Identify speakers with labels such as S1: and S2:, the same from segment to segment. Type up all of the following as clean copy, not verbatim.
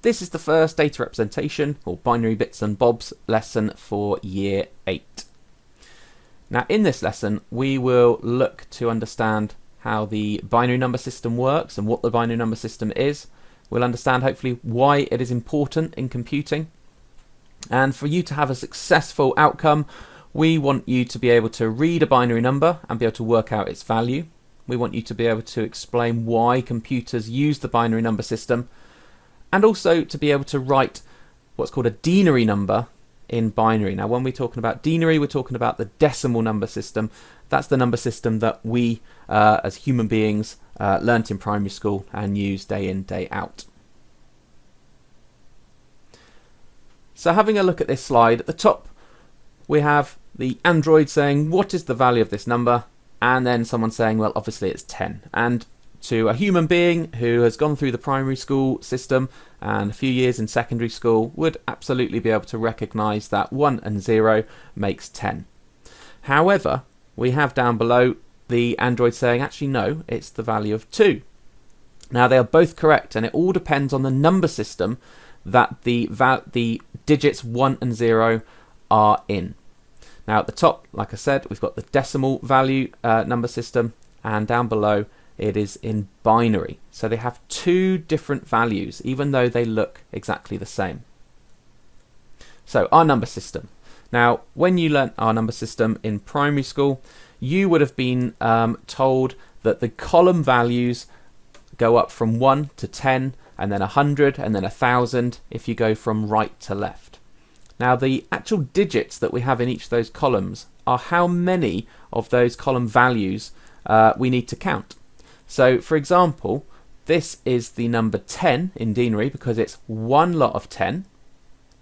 S1: this is the first data representation, or binary bits and bobs lesson for year 8. Now in this lesson we will look to understand how the binary number system works and what the binary number system is. We'll understand hopefully why it is important in computing. And for you to have a successful outcome, we want you to be able to read a binary number and be able to work out its value. We want you to be able to explain why computers use the binary number system, and also to be able to write what's called a denary number in binary. Now when we're talking about denary, we're talking about the decimal number system. That's the number system that we as human beings learnt in primary school and use day in, day out. So having a look at this slide, at the top we have the android saying what is the value of this number, and then someone saying, well, obviously it's 10. And to a human being who has gone through the primary school system and a few years in secondary school would absolutely be able to recognize that 1 and 0 makes 10. However, we have down below the android saying, actually no, it's the value of 2. Now they are both correct, and it all depends on the number system that the digits 1 and 0 are in. Now at the top, like I said, we've got the decimal value number system, and down below it is in binary. So they have two different values, even though they look exactly the same. So our number system. Now when you learnt our number system in primary school, you would have been told that the column values go up from 1 to 10, and then 100, and then 1000 if you go from right to left. Now the actual digits that we have in each of those columns are how many of those column values we need to count. So for example, this is the number 10 in denary because it's one lot of 10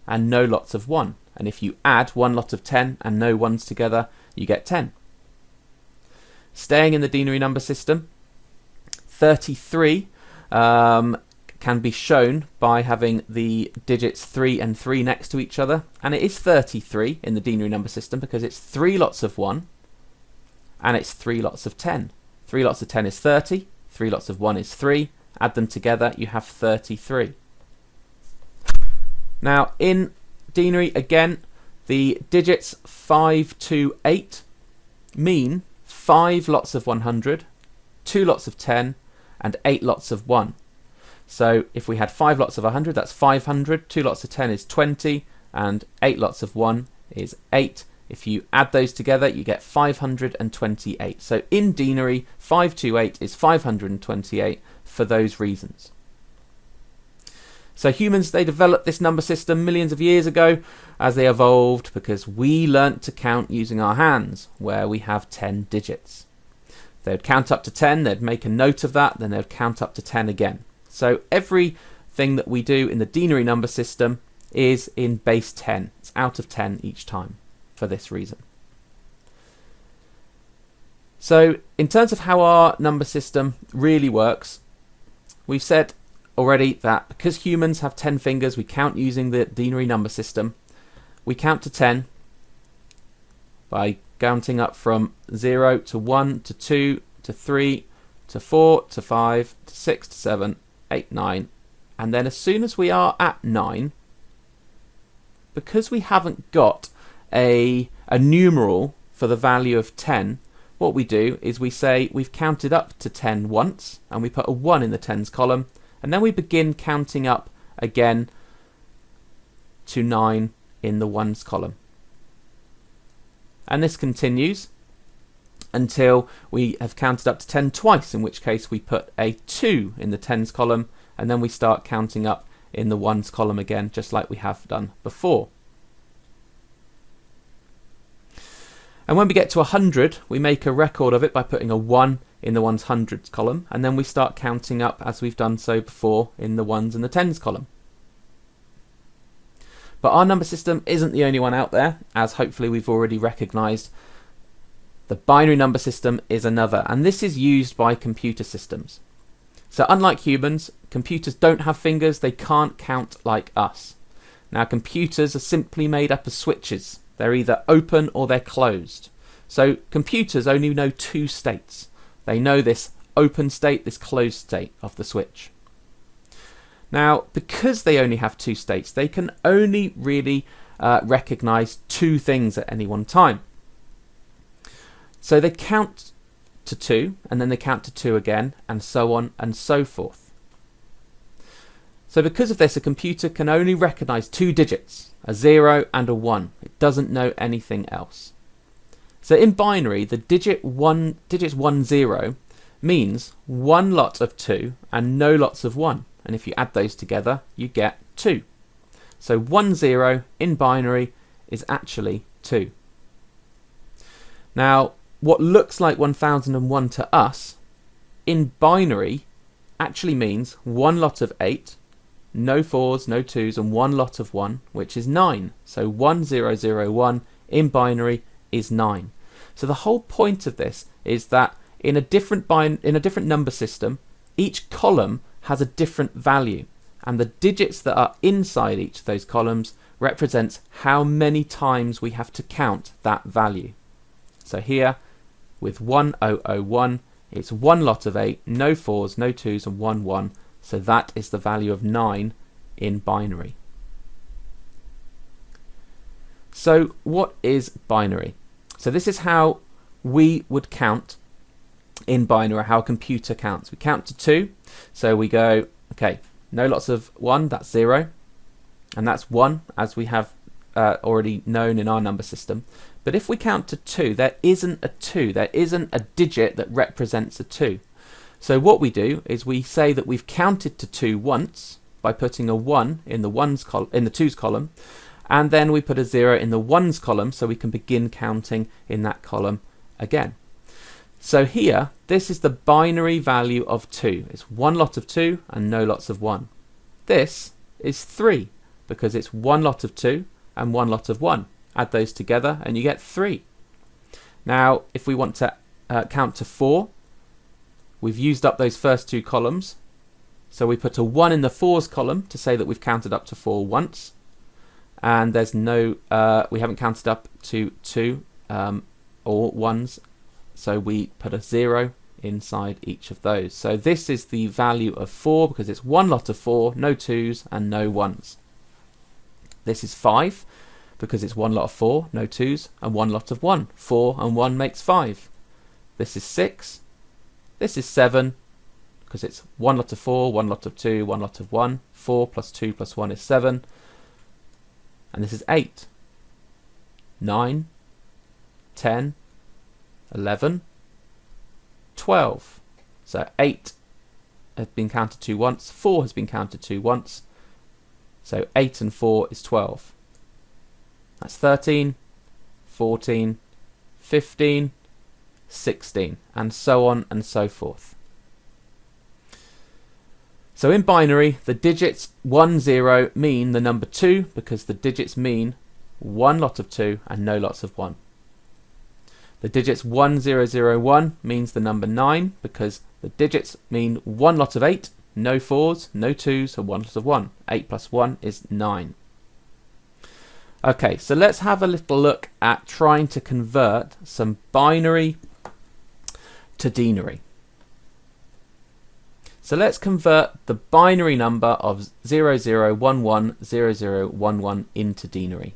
S1: and no lots of 1. And if you add one lot of 10 and no 1s together, you get 10. Staying in the denary number system, 33 can be shown by having the digits 3 and 3 next to each other, and it is 33 in the denary number system because it's 3 lots of 1 and it's 3 lots of 10. 3 lots of 10 is 30, 3 lots of 1 is 3, add them together you have 33. Now in denary again, the digits 5 to 8 mean 5 lots of 100, 2 lots of 10 and 8 lots of 1. So if we had 5 lots of 100, that's 500, 2 lots of 10 is 20, and 8 lots of 1 is 8. If you add those together, you get 528. So in denary, 528 is 528 for those reasons. So humans, they developed this number system millions of years ago as they evolved because we learnt to count using our hands, where we have 10 digits. They'd count up to 10, they'd make a note of that, then they'd count up to 10 again. So everything that we do in the denary number system is in base 10. It's out of 10 each time for this reason. So in terms of how our number system really works, we've said already that because humans have 10 fingers, we count using the denary number system. We count to 10 by counting up from 0 to 1 to 2 to 3 to 4 to 5 to 6 to 7, 8, 9, and then as soon as we are at 9, because we haven't got a numeral for the value of 10, what we do is we say we've counted up to 10 once, and we put a 1 in the tens column, and then we begin counting up again to 9 in the ones column. And this continues until we have counted up to 10 twice, in which case we put a 2 in the tens column, and then we start counting up in the ones column again, just like we have done before. And when we get to 100, we make a record of it by putting a 1 in the ones hundreds column, and then we start counting up as we've done so before in the ones and the tens column. But our number system isn't the only one out there, as hopefully we've already recognized. The binary number system is another, and this is used by computer systems. So unlike humans, computers don't have fingers, they can't count like us. Now computers are simply made up of switches. They're either open or they're closed. So computers only know two states. They know this open state, this closed state of the switch. Now, because they only have two states, they can only really recognize two things at any one time. So they count to 2, and then they count to 2 again, and so on and so forth. So because of this, a computer can only recognize two digits, a 0 and a 1. It doesn't know anything else. So in binary, the digits 1, 0 means one lot of 2 and no lots of 1. And if you add those together, you get 2. So 1, 0 in binary is actually 2. Now, what looks like 1001 to us, in binary, actually means one lot of 8, no 4s, no 2s, and one lot of 1, which is 9. So 1001 in binary is 9. So the whole point of this is that in a different number system, each column has a different value, and the digits that are inside each of those columns represents how many times we have to count that value. So here, with 1001, it's one lot of 8, no 4s, no 2s, and 1, 1. So that is the value of 9 in binary. So what is binary? So this is how we would count in binary, how a computer counts. We count to 2, so we go, okay, no lots of 1, that's 0, and that's 1, as we have already known in our number system. But if we count to 2, there isn't a 2, there isn't a digit that represents a 2. So what we do is we say that we've counted to 2 once by putting a 1 in the 2's column, and then we put a 0 in the 1's column so we can begin counting in that column again. So here, this is the binary value of 2. It's one lot of 2 and no lots of 1. This is 3 because it's one lot of 2 and one lot of 1. Add those together and you get 3. Now, if we want to count to 4, we've used up those first two columns. So we put a 1 in the 4's column to say that we've counted up to 4 once. And there's no, we haven't counted up to 2 or 1s. So we put a 0 inside each of those. So this is the value of 4 because it's one lot of 4, no 2s and no 1s. This is 5 because it's one lot of 4, no 2s and one lot of 1. 4 and 1 makes 5. This is 6. This is 7 because it's one lot of 4, one lot of 2, one lot of 1. 4 plus 2 plus 1 is 7. And this is 8. 9, 10, 11, 12. So 8 has been counted to once, 4 has been counted to once. So 8 and 4 is 12. That's 13, 14, 15, 16, and so on and so forth. So in binary, the digits 1, 0 mean the number 2 because the digits mean one lot of 2 and no lots of 1. The digits 1, 0, 0, 1 means the number 9 because the digits mean one lot of 8, no 4s, no 2s, and one lot of 1. 8 plus 1 is 9. Okay, so let's have a little look at trying to convert some binary to denary. So let's convert the binary number of 00110011 into denary.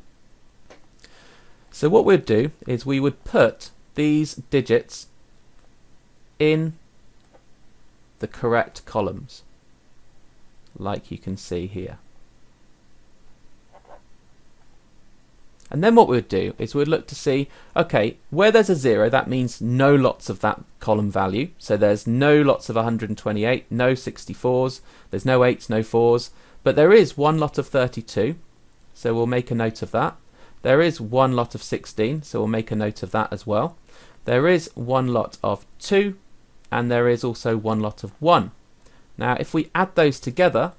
S1: So what we'd do is we would put these digits in the correct columns, like you can see here. And then what we would do is we'd look to see, okay, where there's a 0, that means no lots of that column value. So there's no lots of 128, no 64s, there's no 8s, no 4s, but there is one lot of 32, so we'll make a note of that. There is one lot of 16, so we'll make a note of that as well. There is one lot of 2, and there is also one lot of 1. Now, if we add those together,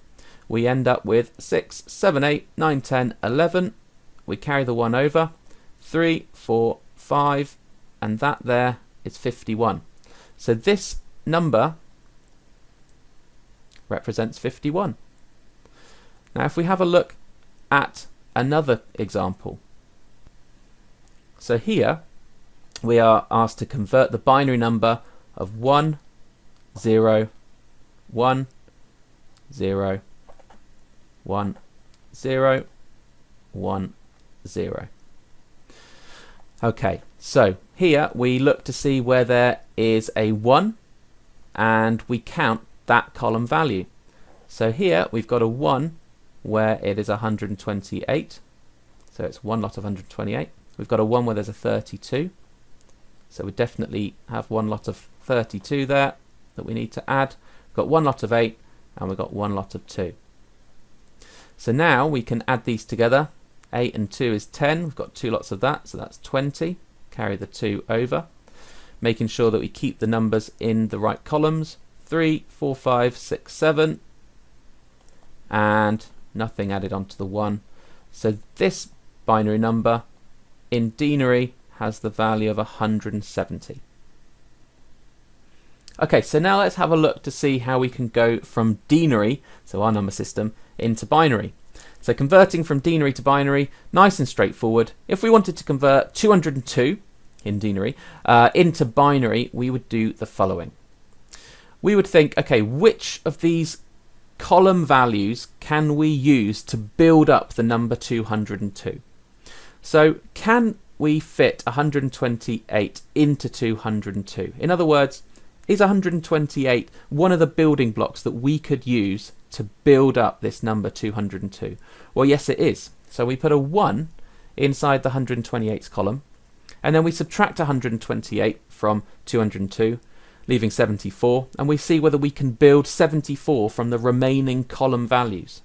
S1: we end up with 6, 7, 8, 9, 10, 11. We carry the 1 over, 3, 4, 5, and that there is 51. So this number represents 51. Now if we have a look at another example. So here we are asked to convert the binary number of 1, 0, 1, 0, 1, 0, 1, 0. Okay, so here we look to see where there is a 1 and we count that column value. So here we've got a 1 where it is 128, so it's one lot of 128. We've got a 1 where there's a 32, so we definitely have one lot of 32 there that we need to add. We've got one lot of 8 and we've got one lot of 2. So now we can add these together. 8 and 2 is 10, we've got 2 lots of that, so that's 20. Carry the 2 over, making sure that we keep the numbers in the right columns. 3, 4, 5, 6, 7, and nothing added onto the 1. So this binary number in Denary has the value of 170. Okay, so now let's have a look to see how we can go from Denary, so our number system, into binary. So converting from Denary to binary, nice and straightforward. If we wanted to convert 202 in Denary into binary, we would do the following. We would think, okay, which of these column values can we use to build up the number 202? So can we fit 128 into 202? In other words, is 128 one of the building blocks that we could use to build up this number 202? Well, yes, it is. So we put a 1 inside the 128's column, and then we subtract 128 from 202, leaving 74, and we see whether we can build 74 from the remaining column values.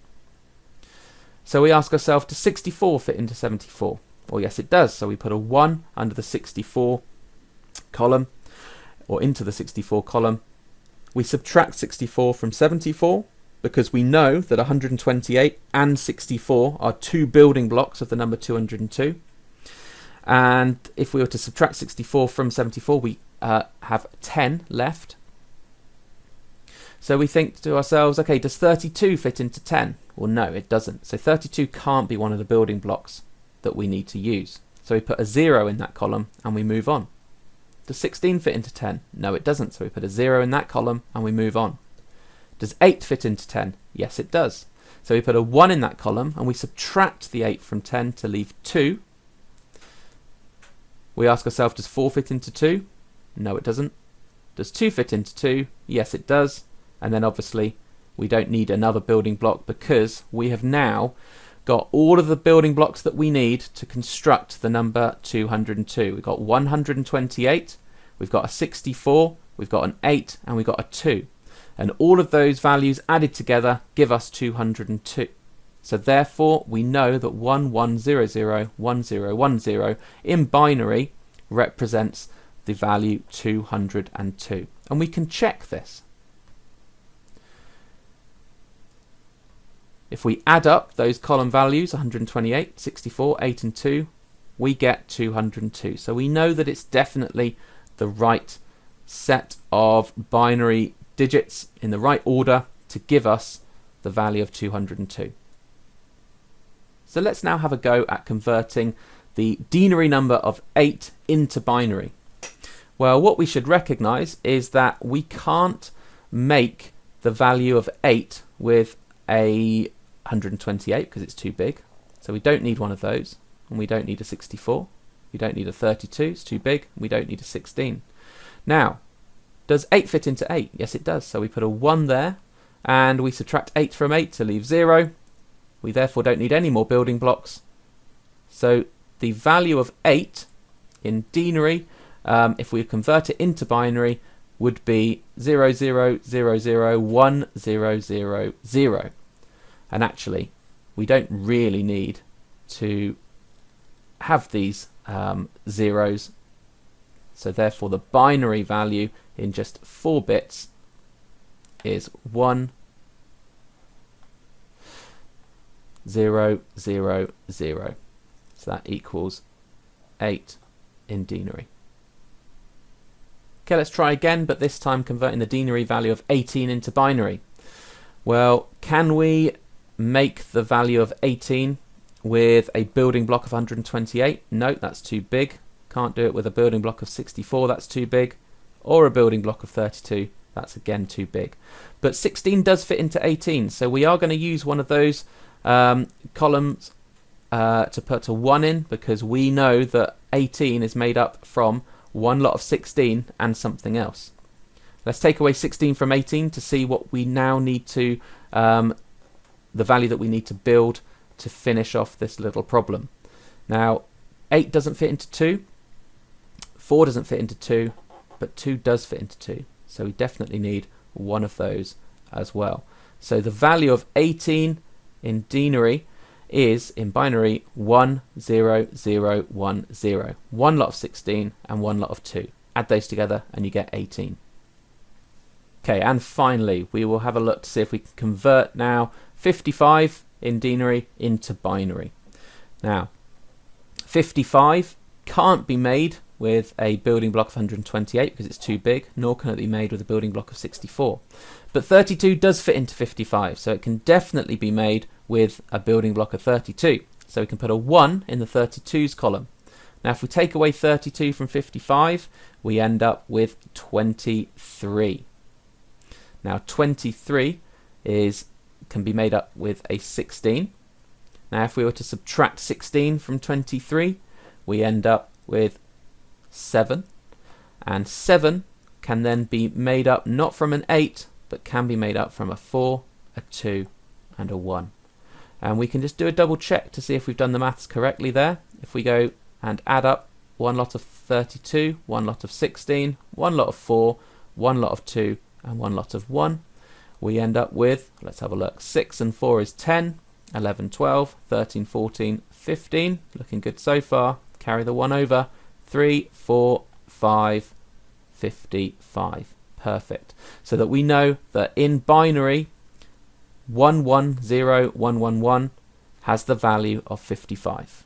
S1: So we ask ourselves, does 64 fit into 74? Well, yes, it does. So we put a 1 under the 64 column, or into the 64 column. We subtract 64 from 74, because we know that 128 and 64 are two building blocks of the number 202. And if we were to subtract 64 from 74, we have 10 left. So we think to ourselves, okay, does 32 fit into 10? Well, no, it doesn't. So 32 can't be one of the building blocks that we need to use. So we put a 0 in that column and we move on. Does 16 fit into 10? No, it doesn't. So we put a 0 in that column and we move on. Does 8 fit into 10? Yes, it does. So we put a 1 in that column and we subtract the 8 from 10 to leave 2. We ask ourselves, does 4 fit into 2? No, it doesn't. Does 2 fit into 2? Yes, it does. And then obviously we don't need another building block because we have now got all of the building blocks that we need to construct the number 202. We've got 128, we've got a 64, we've got an 8, and we've got a 2. And all of those values added together give us 202. So therefore we know that 11001010 in binary represents the value 202. And we can check this. If we add up those column values, 128, 64, 8 and 2, we get 202. So we know that it's definitely the right set of binary digits in the right order to give us the value of 202. So let's now have a go at converting the denary number of 8 into binary. Well, what we should recognize is that we can't make the value of 8 with a 128 because it's too big. So we don't need one of those, and we don't need a 64. We don't need a 32, it's too big. We don't need a 16. Now, does 8 fit into 8? Yes, it does. So we put a 1 there, and we subtract 8 from 8 to leave 0. We therefore don't need any more building blocks. So the value of 8 in denary, if we convert it into binary, would be 00001000. And actually, we don't really need to have these zeros. So therefore, the binary value in just 4 bits is 1, 0, 0, 0. So that equals 8 in denary. Okay, let's try again, but this time converting the denary value of 18 into binary. Well, can we make the value of 18 with a building block of 128? No, that's too big. Can't do it with a building block of 64, that's too big. Or a building block of 32, that's again too big. But 16 does fit into 18, so we are going to use one of those columns to put a 1 in, because we know that 18 is made up from one lot of 16 and something else. Let's take away 16 from 18 to see what we now need to, the value that we need to build to finish off this little problem. Now, 8 doesn't fit into 2, 4 doesn't fit into 2, but 2 does fit into 2. So we definitely need one of those as well. So the value of 18 in Denary is, in binary, 1, 0, 0, 1, 0. One lot of 16 and one lot of 2. Add those together and you get 18. Okay, and finally, we will have a look to see if we can convert now 55 in Denary into binary. Now, 55 can't be made with a building block of 128 because it's too big, nor can it be made with a building block of 64. But 32 does fit into 55, so it can definitely be made with a building block of 32. So we can put a 1 in the 32's column. Now if we take away 32 from 55, we end up with 23. Now 23 can be made up with a 16. Now if we were to subtract 16 from 23, we end up with 7. And 7 can then be made up not from an 8, but can be made up from a 4, a 2, and a 1. And we can just do a double check to see if we've done the maths correctly there. If we go and add up one lot of 32, one lot of 16, one lot of 4, one lot of 2, and one lot of 1, we end up with, let's have a look, 6 and 4 is 10, 11, 12, 13, 14, 15. Looking good so far. Carry the 1 over. 3, 4, 5, 55. Perfect. So that we know that in binary, 110, 111 has the value of 55.